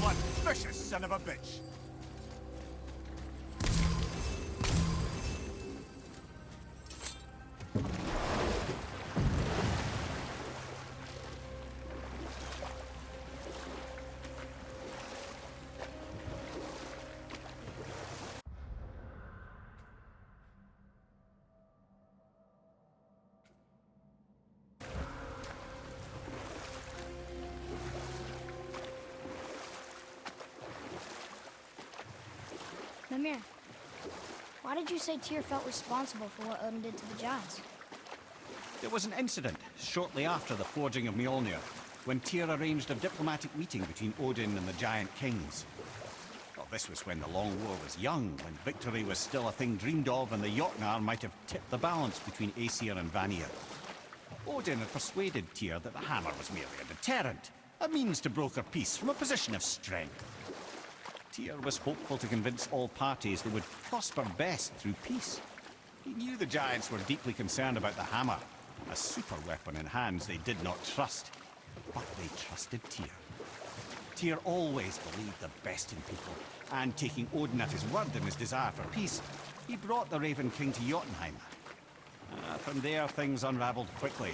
One vicious son of a bitch! Mimir, why did you say Tyr felt responsible for what Odin did to the giants? There was an incident shortly after the forging of Mjolnir, when Tyr arranged a diplomatic meeting between Odin and the giant kings. Well, this was when the Long War was young, when victory was still a thing dreamed of, and the Jotnar might have tipped the balance between Aesir and Vanir. Odin had persuaded Tyr that the hammer was merely a deterrent, a means to broker peace from a position of strength. Tyr was hopeful to convince all parties they would prosper best through peace. He knew the giants were deeply concerned about the hammer, a super weapon in hands they did not trust. But they trusted Tyr. Tyr always believed the best in people, and taking Odin at his word in his desire for peace, he brought the Raven King to Jotunheim. From there, things unraveled quickly.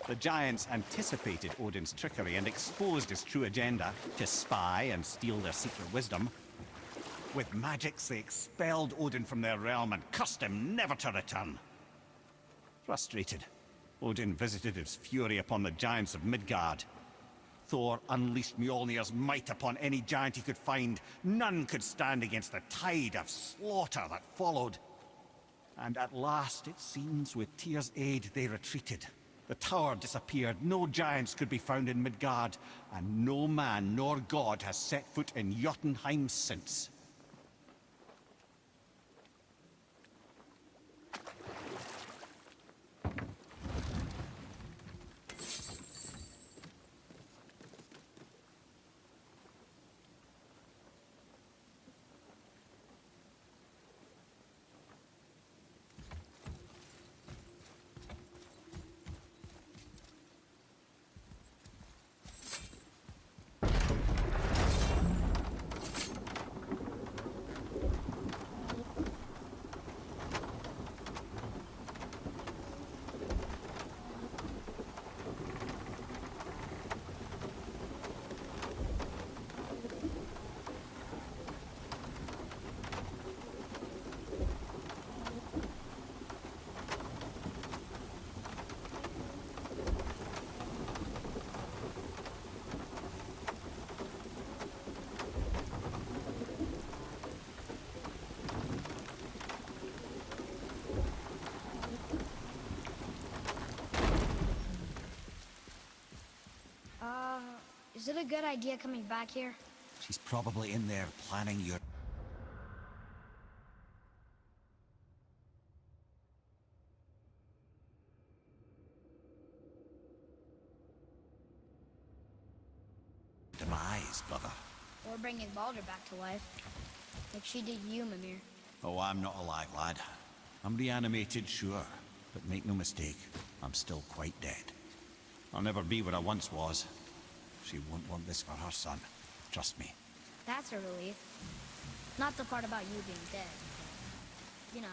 The giants anticipated Odin's trickery and exposed his true agenda to spy and steal their secret wisdom. With magics, they expelled Odin from their realm and cursed him never to return. Frustrated, Odin visited his fury upon the giants of Midgard. Thor unleashed Mjolnir's might upon any giant he could find. None could stand against the tide of slaughter that followed. And at last, it seems, with Tyr's aid, they retreated. The tower disappeared, no giants could be found in Midgard, and no man nor god has set foot in Jotunheim since. Is it a good idea coming back here? She's probably in there planning your... demise, brother. Or bringing Baldur back to life. Like she did you, Mimir. Oh, I'm not alive, lad. I'm reanimated, sure. But make no mistake, I'm still quite dead. I'll never be what I once was. She won't want this for her son. Trust me. That's a relief. Not the part about you being dead. You know.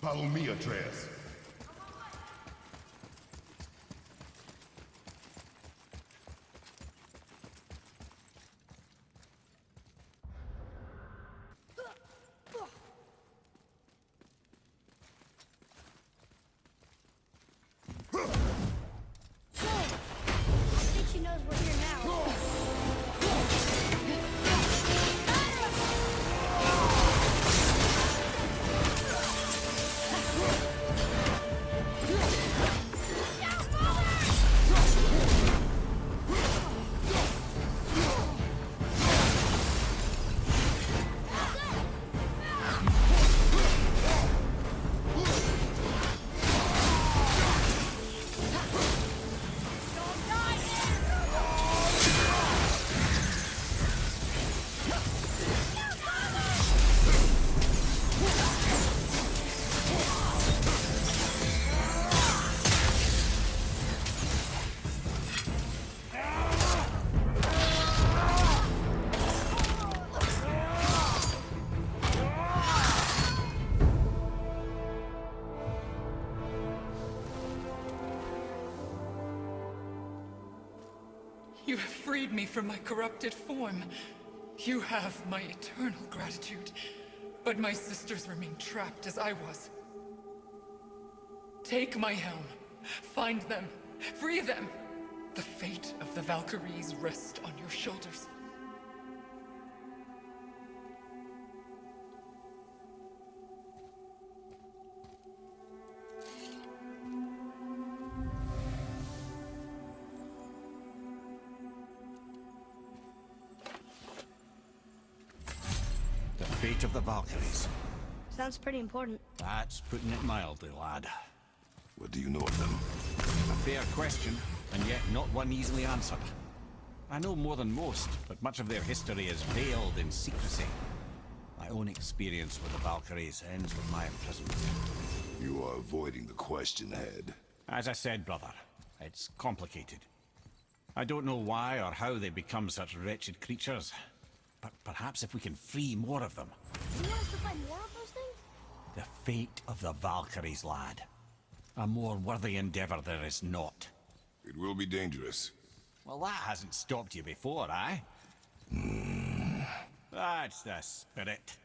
Follow me, Atreus. She knows we're here now. You have freed me from my corrupted form. You have my eternal gratitude. But my sisters remain trapped as I was. Take my helm. Find them. Free them. The fate of the Valkyries rests on your shoulders. The fate of the Valkyries. Sounds pretty important. That's putting it mildly, lad. What do you know of them? A fair question, and yet not one easily answered. I know more than most, but much of their history is veiled in secrecy. My own experience with the Valkyries ends with my imprisonment. You are avoiding the question, Head. As I said, brother, it's complicated. I don't know why or how they become such wretched creatures, but perhaps if we can free more of them. You want us to find more of those things? The fate of the Valkyries, lad. A more worthy endeavor there is not. It will be dangerous. Well, that hasn't stopped you before, eh? That's the spirit.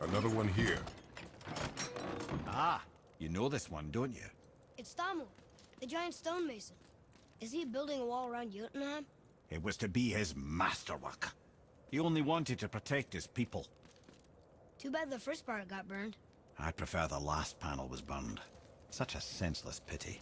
Another one here. Ah, you know this one, don't you? It's Thamur, the giant stonemason. Is he building a wall around Jotunheim? It was to be his masterwork. He only wanted to protect his people. Too bad the first part got burned. I prefer the last panel was burned. Such a senseless pity.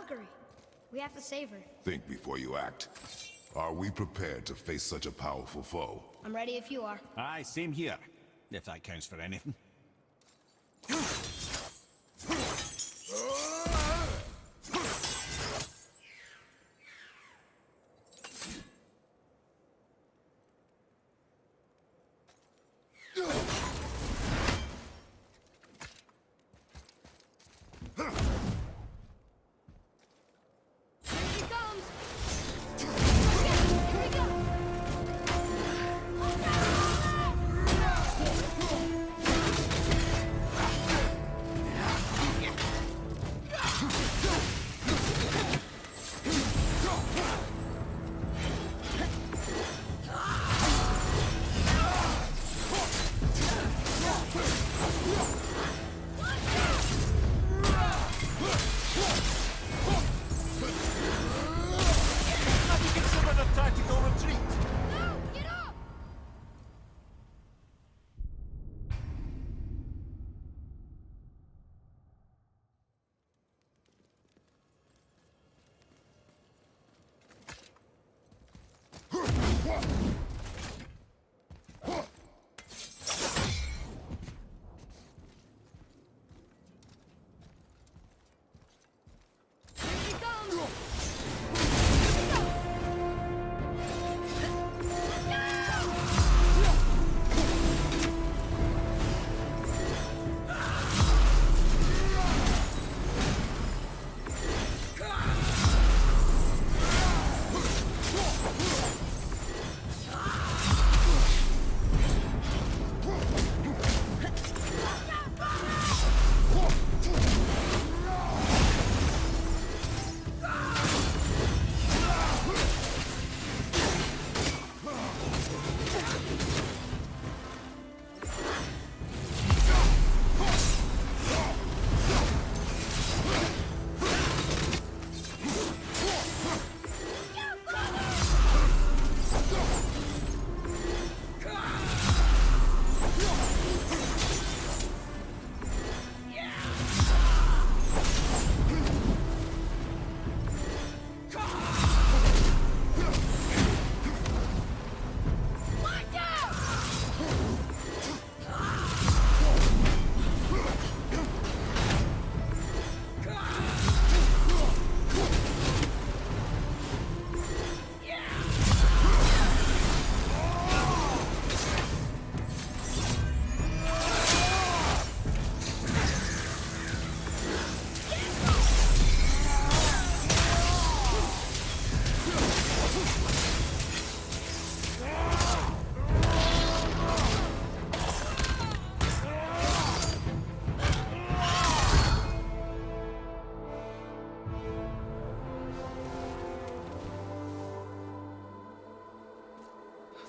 Valkyrie. We have to save her. Think before you act. Are we prepared to face such a powerful foe? I'm ready if you are. Aye, same here. If that counts for anything.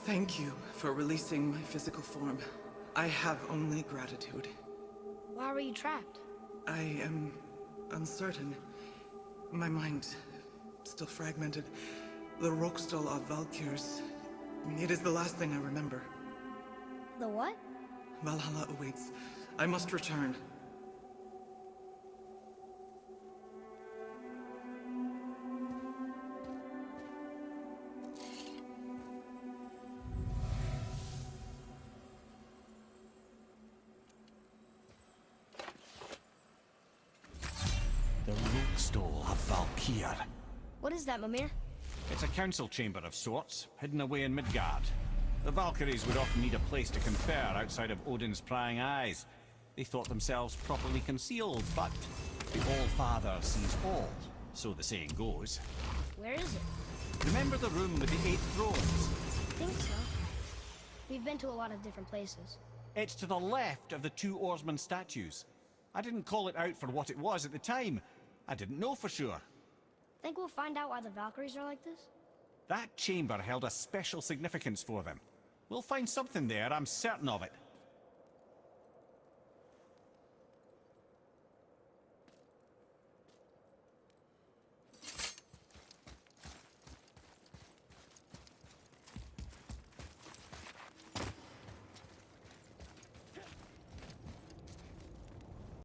Thank you for releasing my physical form. I have only gratitude. Why were you trapped? I am uncertain. My mind still fragmented. The Rokstal of Valkyries. It is the last thing I remember. The what? Valhalla awaits. I must return. The Rookstall of Valkyr. What is that, Mimir? It's a council chamber of sorts, hidden away in Midgard. The Valkyries would often need a place to confer outside of Odin's prying eyes. They thought themselves properly concealed, but the All-Father sees all, so the saying goes. Where is it? Remember the room with the 8 thrones? I think so. We've been to a lot of different places. It's to the left of the 2 oarsman statues. I didn't call it out for what it was at the time. I didn't know for sure. Think we'll find out why the Valkyries are like this? That chamber held a special significance for them. We'll find something there, I'm certain of it.